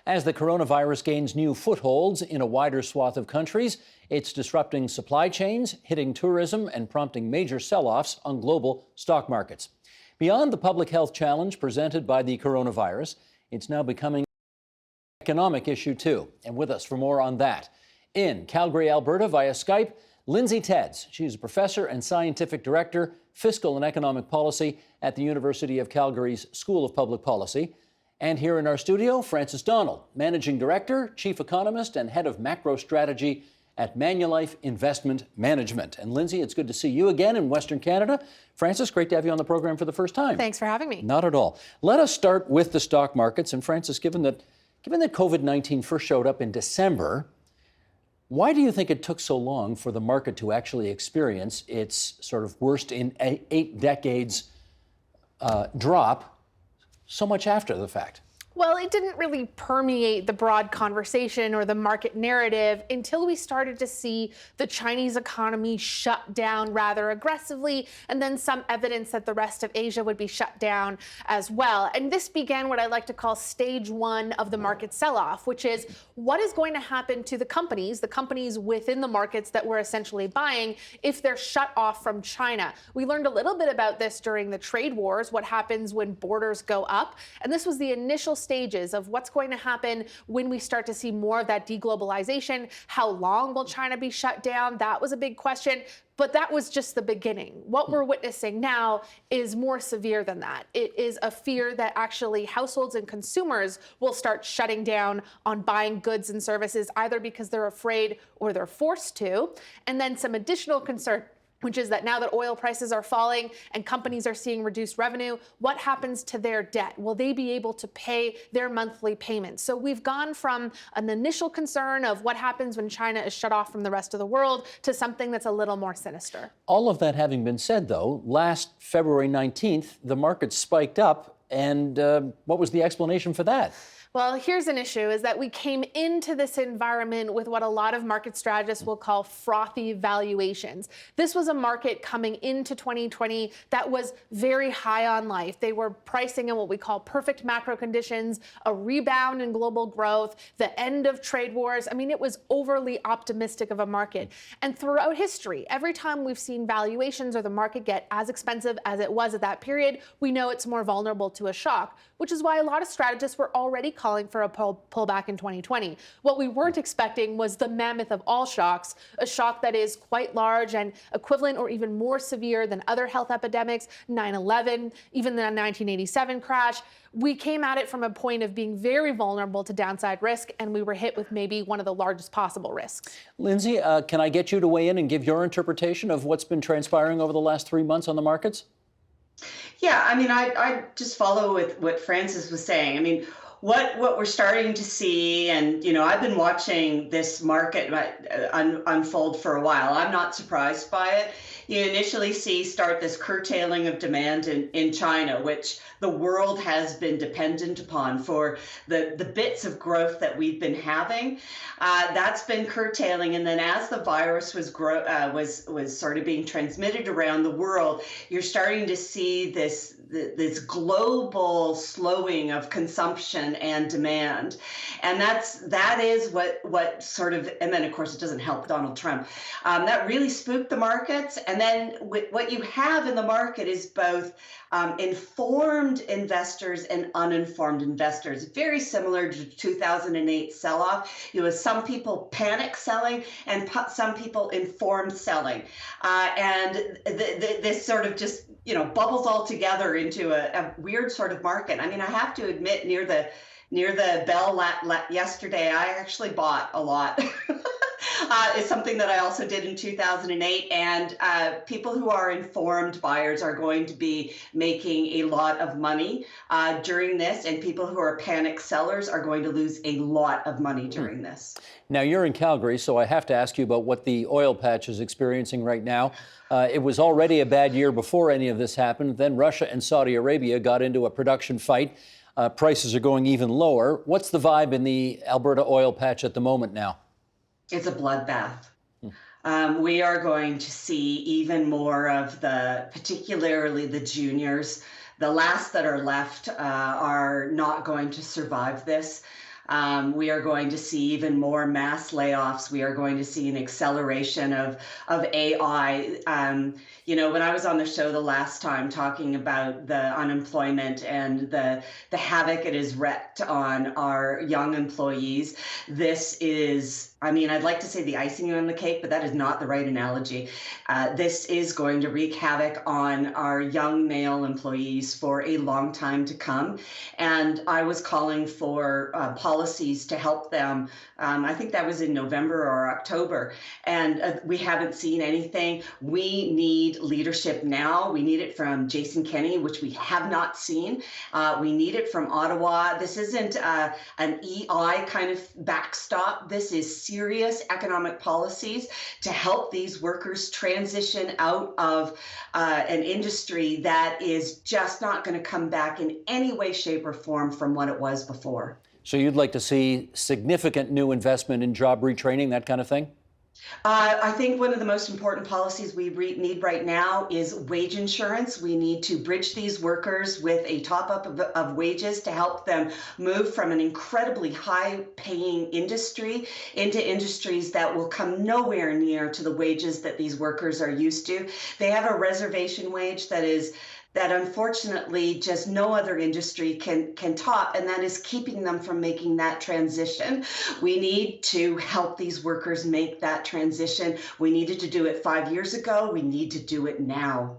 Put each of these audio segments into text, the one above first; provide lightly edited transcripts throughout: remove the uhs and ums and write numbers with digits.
As the coronavirus gains new footholds in a wider swath of countries, it's disrupting supply chains, hitting tourism, and prompting major sell-offs on global stock markets. Beyond the public health challenge presented by the coronavirus, it's now becoming an economic issue too. And with us for more on that, in Calgary, Alberta, via Skype, Lindsay Tedds. She's a professor and scientific director, fiscal and economic policy at the University of Calgary's School of Public Policy. And here in our studio, Francis Donald, managing director, chief economist, and head of macro strategy at Manulife Investment Management. And Lindsay, it's good to see you again in Western Canada. Francis, great to have you on the program for the first time. Thanks for having me. Not at all. Let us start with the stock markets. And Francis, given that COVID-19 first showed up in December, why do you think it took so long for the market to actually experience its sort of worst in 8 decades drop so much after the fact? Well, it didn't really permeate the broad conversation or the market narrative until we started to see the Chinese economy shut down rather aggressively, and then some evidence that the rest of Asia would be shut down as well. And this began what I like to call stage one of the market sell-off, which is what is going to happen to the companies within the markets that we're essentially buying if they're shut off from China. We learned a little bit about this during the trade wars, what happens when borders go up. And this was the initial stages of what's going to happen when we start to see more of that deglobalization. How long will China be shut down? That was a big question, but that was just the beginning. What we're witnessing now is more severe than that. It is a fear that actually households and consumers will start shutting down on buying goods and services, either because they're afraid or they're forced to. And then some additional concern, which is that now that oil prices are falling and companies are seeing reduced revenue, what happens to their debt? Will they be able to pay their monthly payments? So we've gone from an initial concern of what happens when China is shut off from the rest of the world to something that's a little more sinister. All of that having been said, though, last February 19th, the market spiked up. And what was the explanation for that? Well, here's an issue, is that we came into this environment with what a lot of market strategists will call frothy valuations. This was a market coming into 2020 that was very high on life. They were pricing in what we call perfect macro conditions, a rebound in global growth, the end of trade wars. I mean, it was overly optimistic of a market. And throughout history, every time we've seen valuations or the market get as expensive as it was at that period, we know it's more vulnerable to a shock, which is why a lot of strategists were already calling for a pullback in 2020. What we weren't expecting was the mammoth of all shocks, a shock that is quite large and equivalent or even more severe than other health epidemics, 9/11, even the 1987 crash. We came at it from a point of being very vulnerable to downside risk, and we were hit with maybe one of the largest possible risks. Lindsay, can I get you to weigh in and give your interpretation of what's been transpiring over the last 3 months on the markets? Yeah, I mean, I just follow with what Francis was saying. I mean, what we're starting to see, and I've been watching this market unfold for a while. I'm not surprised by it. You initially start this curtailing of demand in China, which the world has been dependent upon for the bits of growth that we've been having. That's been curtailing, and then as the virus was sort of being transmitted around the world, you're starting to see this global slowing of consumption and demand, and that is what sort of, and then of course it doesn't help Donald Trump. That really spooked the markets, and then what you have in the market is both informed investors and uninformed investors. Very similar to 2008 sell-off. You have some people panic selling and some people informed selling, and this sort of just bubbles all together into a weird sort of market. I mean, I have to admit, near the bell yesterday, I actually bought a lot. It's something that I also did in 2008, and people who are informed buyers are going to be making a lot of money during this, and people who are panic sellers are going to lose a lot of money during this. Now, you're in Calgary, so I have to ask you about what the oil patch is experiencing right now. It was already a bad year before any of this happened. Then Russia and Saudi Arabia got into a production fight. Prices are going even lower. What's the vibe in the Alberta oil patch at the moment now? It's a bloodbath. We are going to see even more of particularly the juniors. The last that are left are not going to survive this. We are going to see even more mass layoffs. We are going to see an acceleration of AI. When I was on the show the last time talking about the unemployment and the havoc it has wreaked on our young employees, this is, I'd like to say the icing on the cake, but that is not the right analogy. This is going to wreak havoc on our young male employees for a long time to come. And I was calling for policies to help them. I think that was in November or October. And we haven't seen anything. We need leadership now. We need it from Jason Kenney, which we have not seen. We need it from Ottawa. This isn't an EI kind of backstop. This is serious economic policies to help these workers transition out of an industry that is just not going to come back in any way, shape, or form from what it was before. So you'd like to see significant new investment in job retraining, that kind of thing? I think one of the most important policies we need right now is wage insurance. We need to bridge these workers with a top up of wages to help them move from an incredibly high paying industry into industries that will come nowhere near to the wages that these workers are used to. They have a reservation wage that unfortunately just no other industry can top, and that is keeping them from making that transition. We need to help these workers make that transition. We needed to do it 5 years ago. We need to do it now.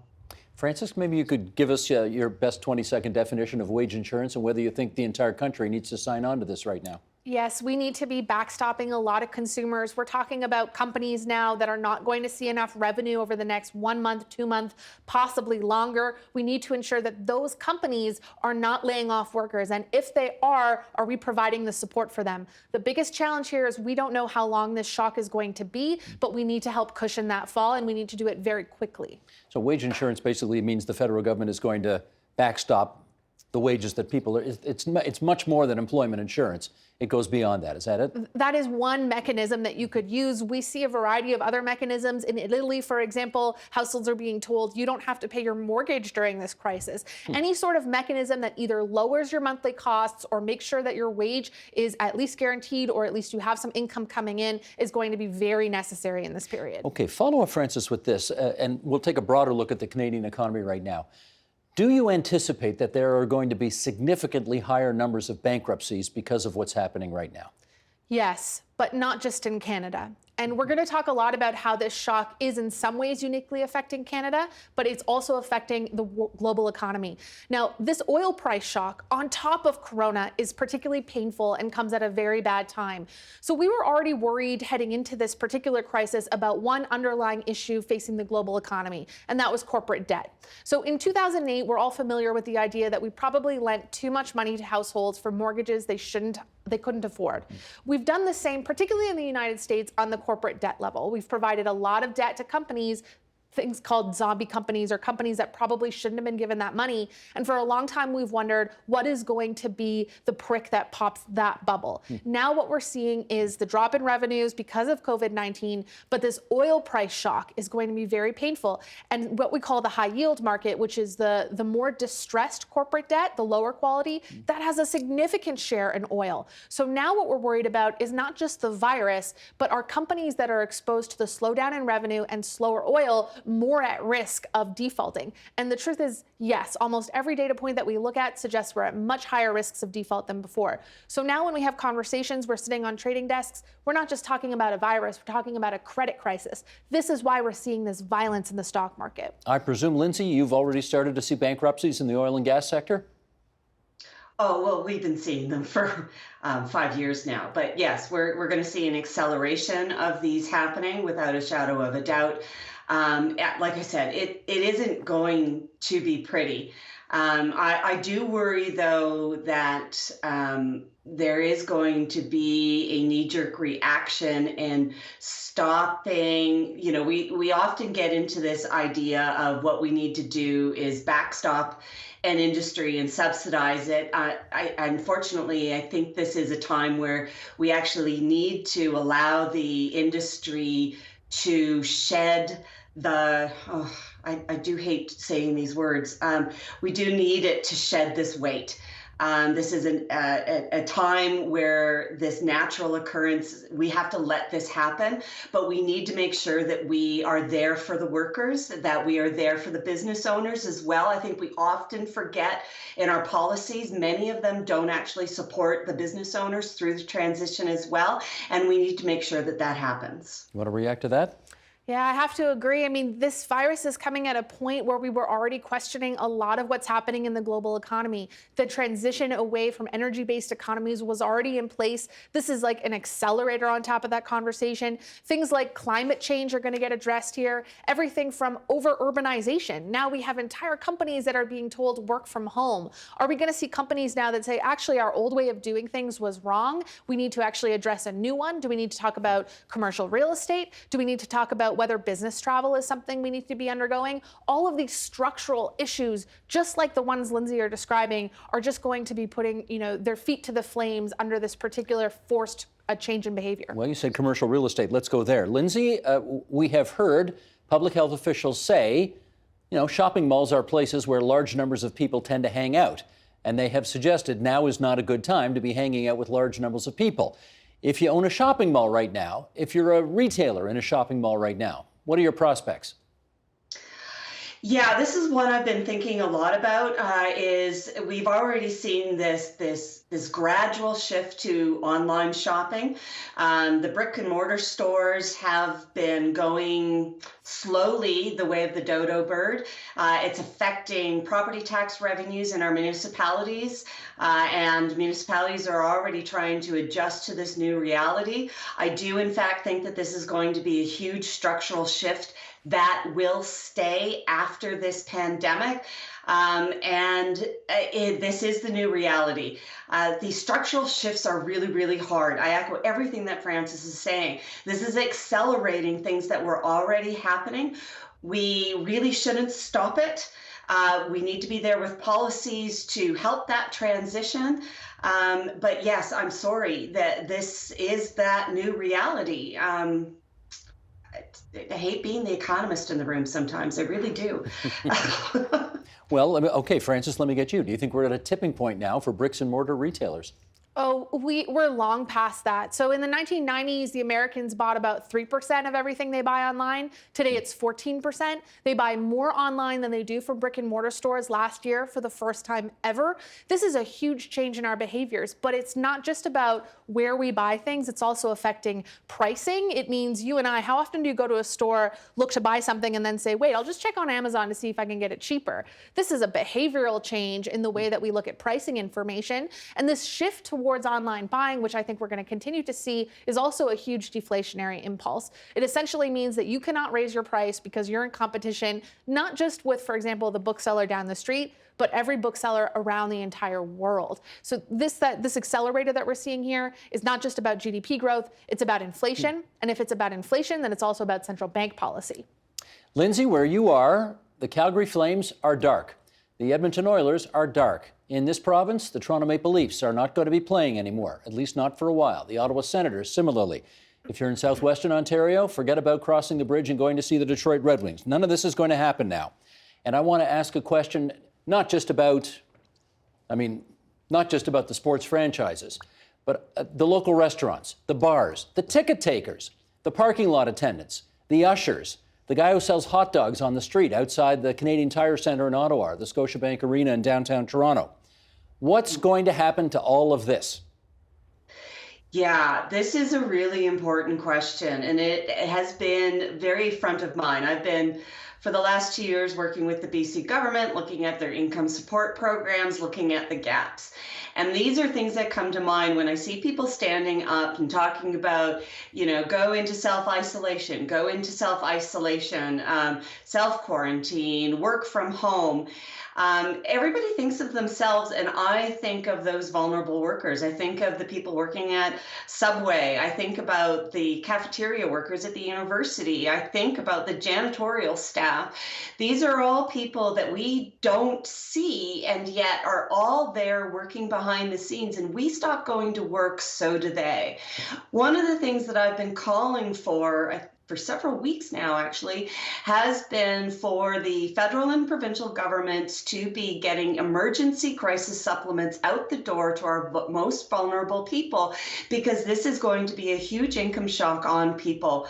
Frances, maybe you could give us your best 20-second definition of wage insurance and whether you think the entire country needs to sign on to this right now. Yes, we need to be backstopping a lot of consumers. We're talking about companies now that are not going to see enough revenue over the next 1 month, 2 months, possibly longer. We need to ensure that those companies are not laying off workers. And if they are we providing the support for them? The biggest challenge here is we don't know how long this shock is going to be, but we need to help cushion that fall, and we need to do it very quickly. So wage insurance basically means the federal government is going to backstop the wages that people are. It's much more than employment insurance. It goes beyond that. Is that it? That is one mechanism that you could use. We see a variety of other mechanisms. In Italy, for example, households are being told you don't have to pay your mortgage during this crisis. Any sort of mechanism that either lowers your monthly costs or makes sure that your wage is at least guaranteed, or at least you have some income coming in, is going to be very necessary in this period. Okay, follow up, Frances, with this, and we'll take a broader look at the Canadian economy right now. Do you anticipate that there are going to be significantly higher numbers of bankruptcies because of what's happening right now? Yes, but not just in Canada. And we're going to talk a lot about how this shock is in some ways uniquely affecting Canada, but it's also affecting the global economy. Now, this oil price shock on top of Corona is particularly painful and comes at a very bad time. So we were already worried heading into this particular crisis about one underlying issue facing the global economy, and that was corporate debt. So in 2008, we're all familiar with the idea that we probably lent too much money to households for mortgages they couldn't afford. We've done the same, particularly in the United States, on the corporate debt level. We've provided a lot of debt to companies, things called zombie companies, or companies that probably shouldn't have been given that money. And for a long time, we've wondered what is going to be the prick that pops that bubble. Now what we're seeing is the drop in revenues because of COVID-19, but this oil price shock is going to be very painful. And what we call the high yield market, which is the more distressed corporate debt, the lower quality, that has a significant share in oil. So now what we're worried about is not just the virus, but are companies that are exposed to the slowdown in revenue and slower oil more at risk of defaulting? And the truth is, yes, almost every data point that we look at suggests we're at much higher risks of default than before. So now when we have conversations, we're sitting on trading desks, we're not just talking about a virus, we're talking about a credit crisis. This is why we're seeing this violence in the stock market. I presume, Lindsay, you've already started to see bankruptcies in the oil and gas sector? Oh, well, we've been seeing them for 5 years now. But yes, we're going to see an acceleration of these happening without a shadow of a doubt. Like I said, it isn't going to be pretty. I do worry, though, that there is going to be a knee-jerk reaction in stopping. We often get into this idea of what we need to do is backstop an industry and subsidize it. Unfortunately, I think this is a time where we actually need to allow the industry to shed I do hate saying these words. We do need it to shed this weight. This is a time where this natural occurrence, we have to let this happen, but we need to make sure that we are there for the workers, that we are there for the business owners as well. I think we often forget in our policies, many of them don't actually support the business owners through the transition as well, and we need to make sure that that happens. You want to react to that? Yeah, I have to agree. I mean, this virus is coming at a point where we were already questioning a lot of what's happening in the global economy. The transition away from energy-based economies was already in place. This is like an accelerator on top of that conversation. Things like climate change are going to get addressed here. Everything from over-urbanization. Now we have entire companies that are being told work from home. Are we going to see companies now that say, actually, our old way of doing things was wrong? We need to actually address a new one. Do we need to talk about commercial real estate? Do we need to talk about whether business travel is something we need to be undergoing? All of these structural issues, just like the ones Lindsay are describing, are just going to be putting, their feet to the flames under this particular forced change in behavior. Well, you said commercial real estate. Let's go there. Lindsay, we have heard public health officials say, shopping malls are places where large numbers of people tend to hang out. And they have suggested now is not a good time to be hanging out with large numbers of people. If you own a shopping mall right now, if you're a retailer in a shopping mall right now, what are your prospects? Yeah, this is one I've been thinking a lot about. Is we've already seen this gradual shift to online shopping. The brick and mortar stores have been going slowly the way of the dodo bird. It's affecting property tax revenues in our municipalities, and municipalities are already trying to adjust to this new reality. I do, in fact, think that this is going to be a huge structural shift that will stay after this pandemic. This is the new reality. These structural shifts are really, really hard. I echo everything that Francis is saying. This is accelerating things that were already happening. We really shouldn't stop it. We need to be there with policies to help that transition. But yes, I'm sorry that this is that new reality. I hate being the economist in the room sometimes. I really do. Well, okay, Francis, let me get you. Do you think we're at a tipping point now for bricks and mortar retailers? Oh, we're long past that. So in the 1990s, the Americans bought about 3% of everything they buy online. Today, it's 14%. They buy more online than they do from brick and mortar stores last year for the first time ever. This is a huge change in our behaviors, but it's not just about where we buy things. It's also affecting pricing. It means you and I, how often do you go to a store, look to buy something, and then say, wait, I'll just check on Amazon to see if I can get it cheaper? This is a behavioral change in the way that we look at pricing information. And this shift towards online buying, which I think we're going to continue to see, is also a huge deflationary impulse. It essentially means that you cannot raise your price because you're in competition, not just with, for example, the bookseller down the street, but every bookseller around the entire world. So this accelerator that we're seeing here is not just about GDP growth, it's about inflation. And if it's about inflation, then it's also about central bank policy. Lindsay, where you are, the Calgary Flames are dark. The Edmonton Oilers are dark. In this province, the Toronto Maple Leafs are not going to be playing anymore, at least not for a while. The Ottawa Senators, similarly. If you're in southwestern Ontario, forget about crossing the bridge and going to see the Detroit Red Wings. None of this is going to happen now. And I want to ask a question not just about the sports franchises, but the local restaurants, the bars, the ticket takers, the parking lot attendants, the ushers, the guy who sells hot dogs on the street outside the Canadian Tire Centre in Ottawa, the Scotiabank Arena in downtown Toronto. What's going to happen to all of this? Yeah, this is a really important question, and it has been very front of mind. I've been, for the last 2 years, working with the BC government, looking at their income support programs, looking at the gaps. And these are things that come to mind when I see people standing up and talking about, go into self-isolation, self-quarantine, work from home. Everybody thinks of themselves, and I think of those vulnerable workers. I think of the people working at Subway. I think about the cafeteria workers at the university. I think about the janitorial staff. These are all people that we don't see, and yet are all there working behind the scenes. And we stop going to work, so do they. One of the things that I've been calling for, for several weeks now, actually, has been for the federal and provincial governments to be getting emergency crisis supplements out the door to our most vulnerable people, because this is going to be a huge income shock on people.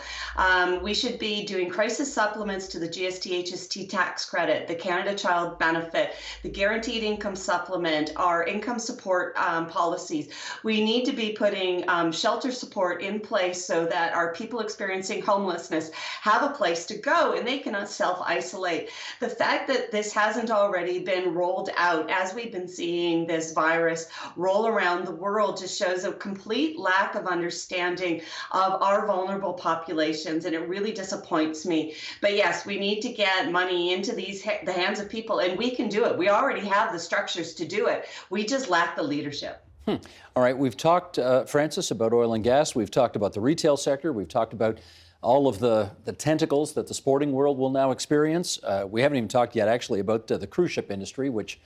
We should be doing crisis supplements to the GST, HST tax credit, the Canada Child Benefit, the Guaranteed Income Supplement, our income support policies. We need to be putting shelter support in place so that our people experiencing homelessness have a place to go and they cannot self-isolate. The fact that this hasn't already been rolled out as we've been seeing this virus roll around the world just shows a complete lack of understanding of our vulnerable populations, and it really disappoints me. But yes, we need to get money into the hands of people, and we can do it. We already have the structures to do it. We just lack the leadership. All right, we've talked, Frances, about oil and gas. We've talked about the retail sector. We've talked about all of the tentacles that the sporting world will now experience. We haven't even talked yet, actually, about the cruise ship industry, which,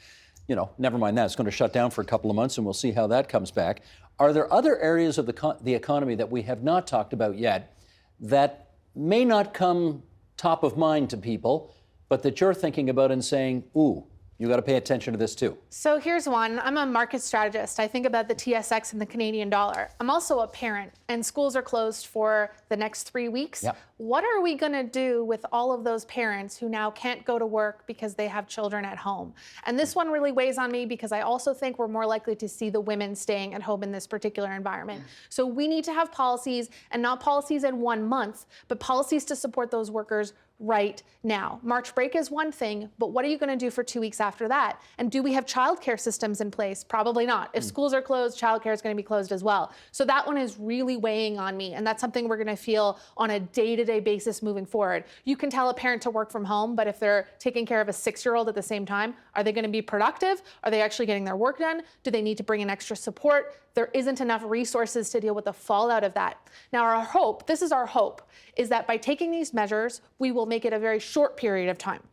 never mind that. It's going to shut down for a couple of months, and we'll see how that comes back. Are there other areas of the economy that we have not talked about yet that may not come top of mind to people, but that you're thinking about and saying, ooh, you got to pay attention to this too? So here's one. I'm a market strategist. I think about the TSX and the Canadian dollar. I'm also a parent, and schools are closed for the next 3 weeks. Yep. What are we going to do with all of those parents who now can't go to work because they have children at home? And this one really weighs on me because I also think we're more likely to see the women staying at home in this particular environment. So we need to have policies, and not policies in 1 month, but policies to support those workers right now. March break is one thing, but what are you going to do for 2 weeks after that? And do we have childcare systems in place? Probably not. If schools are closed, childcare is going to be closed as well. So that one is really weighing on me, and that's something we're going to feel on a day-to-day basis moving forward. You can tell a parent to work from home, but if they're taking care of a 6-year-old at the same time, are they going to be productive? Are they actually getting their work done? Do they need to bring in extra support? There isn't enough resources to deal with the fallout of that. Now, our hope, this is our hope, is that by taking these measures, we will make it a very short period of time,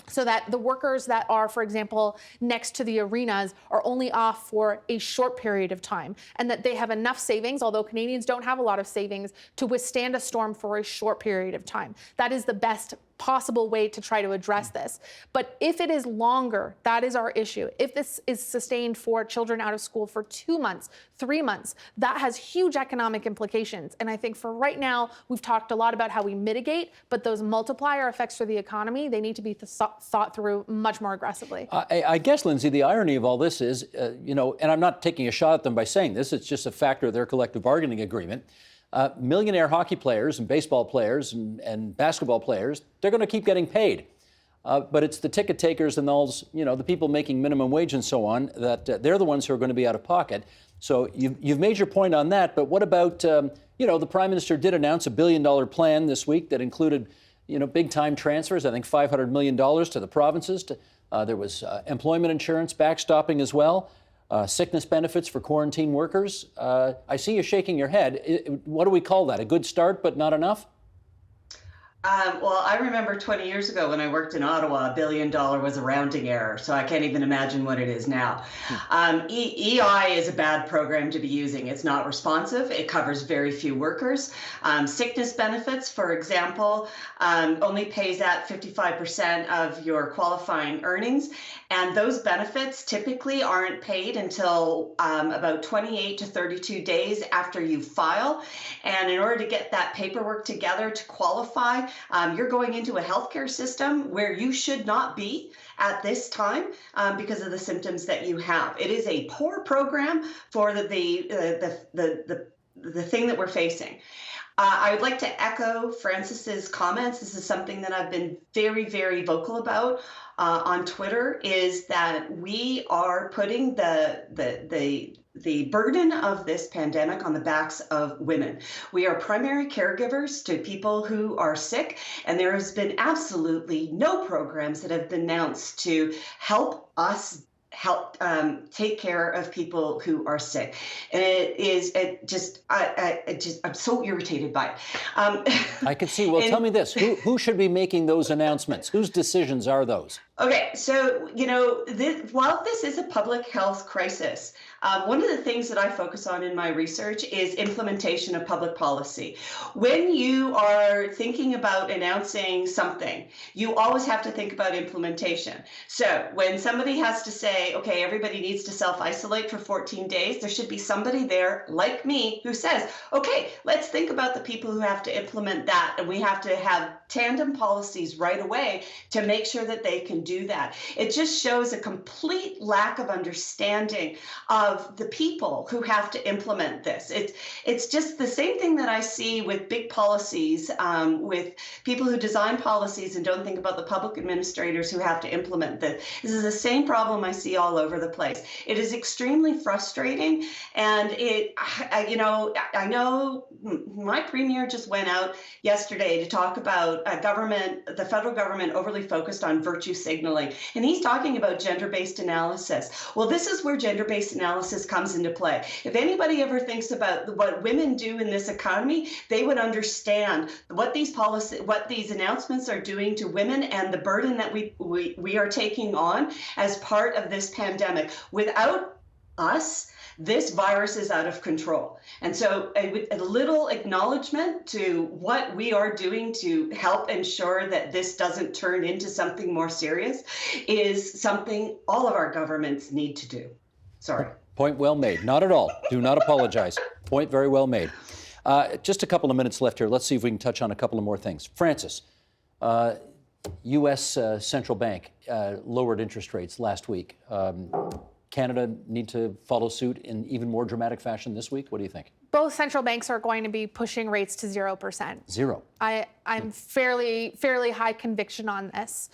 so that the workers that are, for example, next to the arenas are only off for a short period of time, and that they have enough savings, although Canadians don't have a lot of savings, to withstand a storm for a short period of time. That is the best possible way to try to address this. But if it is longer, that is our issue. If this is sustained for children out of school for 2 months, 3 months, that has huge economic implications. And I think for right now, we've talked a lot about how we mitigate, but those multiplier effects for the economy, they need to be thought through much more aggressively. I guess, Lindsay, the irony of all this is, and I'm not taking a shot at them by saying this, it's just a factor of their collective bargaining agreement. Millionaire hockey players and baseball players and basketball players, they're going to keep getting paid. But it's the ticket takers and those, the people making minimum wage and so on, that they're the ones who are going to be out of pocket. So you've made your point on that. But what about, the Prime Minister did announce $1 billion plan this week that included, big time transfers, I think $500 million to the provinces. There was employment insurance backstopping as well. Sickness benefits for quarantine workers. I see you shaking your head. What do we call that? A good start, but not enough? Well, I remember 20 years ago when I worked in Ottawa, $1 billion was a rounding error, so I can't even imagine what it is now. EI is a bad program to be using. It's not responsive. It covers very few workers. Sickness benefits, for example, only pays out 55% of your qualifying earnings, and those benefits typically aren't paid until about 28 to 32 days after you file. And in order to get that paperwork together to qualify, you're going into a healthcare system where you should not be at this time because of the symptoms that you have. It is a poor program for the thing that we're facing. I would like to echo Frances's comments. This is something that I've been very, very vocal about on Twitter, is that we are putting the burden of this pandemic on the backs of women. We are primary caregivers to people who are sick, and there has been absolutely no programs that have been announced to help us take care of people who are sick. And I'm so irritated by it. I can see. Well, tell me this, who should be making those announcements? Whose decisions are those? Okay, so while this is a public health crisis, one of the things that I focus on in my research is implementation of public policy. When you are thinking about announcing something, you always have to think about implementation. So when somebody has to say, okay, everybody needs to self-isolate for 14 days, there should be somebody there like me who says, okay, let's think about the people who have to implement that, and we have to have tandem policies right away to make sure that they can do that. It just shows a complete lack of understanding of the people who have to implement this. It's just the same thing that I see with big policies, with people who design policies and don't think about the public administrators who have to implement this. This is the same problem I see all over the place. It is extremely frustrating, and I know my premier just went out yesterday to talk about the federal government overly focused on virtue signaling. And he's talking about gender-based analysis. Well, this is where gender-based analysis comes into play. If anybody ever thinks about what women do in this economy, they would understand what these announcements are doing to women and the burden that we are taking on as part of this pandemic. Without us, this virus is out of control. And so a little acknowledgement to what we are doing to help ensure that this doesn't turn into something more serious is something all of our governments need to do. Sorry. Point well made. Not at all. Do not apologize. Point very well made. Just a couple of minutes left here. Let's see if we can touch on a couple of more things. Francis, U.S. Central Bank lowered interest rates last week. Canada need to follow suit in even more dramatic fashion this week? What do you think? Both central banks are going to be pushing rates to 0%. Zero. I'm fairly high conviction on this.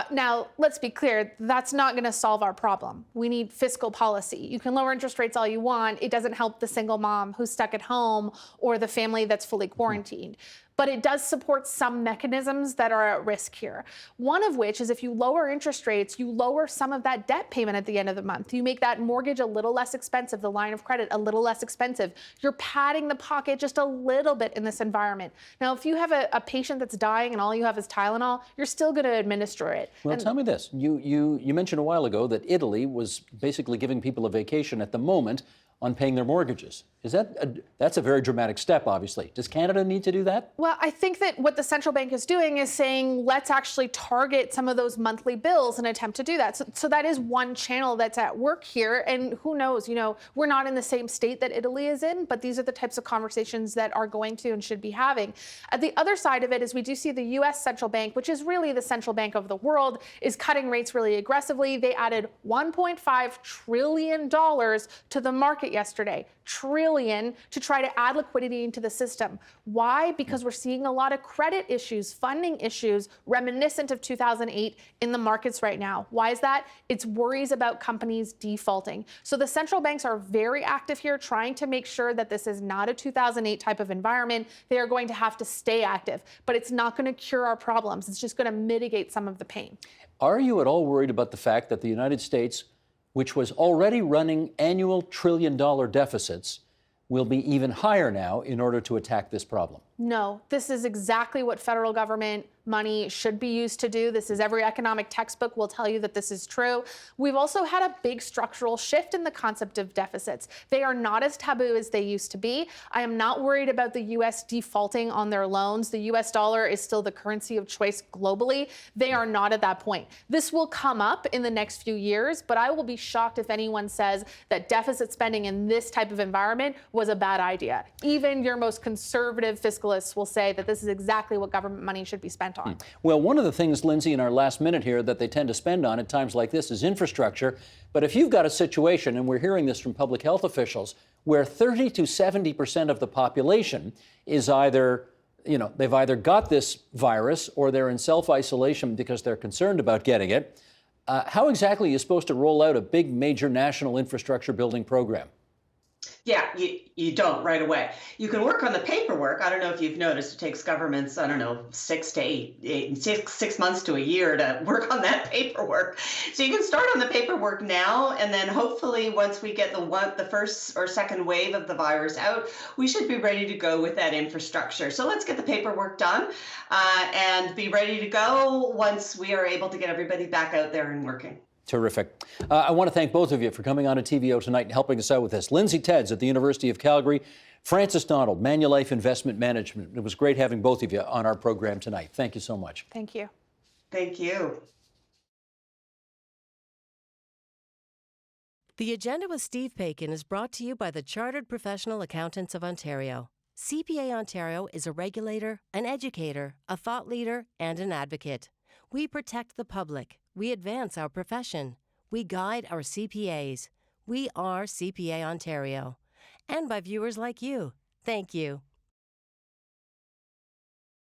Now, let's be clear, that's not going to solve our problem. We need fiscal policy. You can lower interest rates all you want. It doesn't help the single mom who's stuck at home or the family that's fully quarantined. But it does support some mechanisms that are at risk here. One of which is if you lower interest rates, you lower some of that debt payment at the end of the month. You make that mortgage a little less expensive, the line of credit a little less expensive. You're padding the pocket just a little bit in this environment. Now, if you have a patient that's dying and all you have is Tylenol, you're still going to administer it. Well, tell me this. You mentioned a while ago that Italy was basically giving people a vacation at the moment on paying their mortgages. That's a very dramatic step, obviously. Does Canada need to do that? Well, I think that what the central bank is doing is saying, let's actually target some of those monthly bills and attempt to do that. So that is one channel that's at work here. And who knows, we're not in the same state that Italy is in, but these are the types of conversations that are going to and should be having. At the other side of it is we do see the U.S. central bank, which is really the central bank of the world, is cutting rates really aggressively. They added $1.5 trillion to the market yesterday. Trillion to try to add liquidity into the system. Why? Because we're seeing a lot of credit issues, funding issues reminiscent of 2008 in the markets right now. Why is that? It's worries about companies defaulting. So the central banks are very active here trying to make sure that this is not a 2008 type of environment. They are going to have to stay active, but it's not going to cure our problems. It's just going to mitigate some of the pain. Are you at all worried about the fact that the United States, which was already running annual trillion-dollar deficits, will be even higher now in order to attack this problem? No, this is exactly what federal government money should be used to do. This is every economic textbook will tell you that this is true. We've also had a big structural shift in the concept of deficits. They are not as taboo as they used to be. I am not worried about the U.S. defaulting on their loans. The U.S. dollar is still the currency of choice globally. They are not at that point. This will come up in the next few years, but I will be shocked if anyone says that deficit spending in this type of environment was a bad idea. Even your most conservative fiscalists will say that this is exactly what government money should be spent on. Well, one of the things, Lindsay, in our last minute here that they tend to spend on at times like this is infrastructure. But if you've got a situation, and we're hearing this from public health officials, where 30 to 70% of the population is either, they've either got this virus or they're in self-isolation because they're concerned about getting it, how exactly are you supposed to roll out a big major national infrastructure building program? Yeah, you don't right away. You can work on the paperwork. I don't know if you've noticed it takes governments, I don't know, 6 months to a year to work on that paperwork. So you can start on the paperwork now, and then hopefully once we get the first or second wave of the virus out, we should be ready to go with that infrastructure. So let's get the paperwork done and be ready to go once we are able to get everybody back out there and working. Terrific. I want to thank both of you for coming on to TVO tonight and helping us out with this. Lindsay Tedds at the University of Calgary, Frances Donald, Manulife Investment Management. It was great having both of you on our program tonight. Thank you so much. Thank you. Thank you. The Agenda with Steve Paikin is brought to you by the Chartered Professional Accountants of Ontario. CPA Ontario is a regulator, an educator, a thought leader, and an advocate. We protect the public. We advance our profession. We guide our CPAs. We are CPA Ontario. And by viewers like you. Thank you.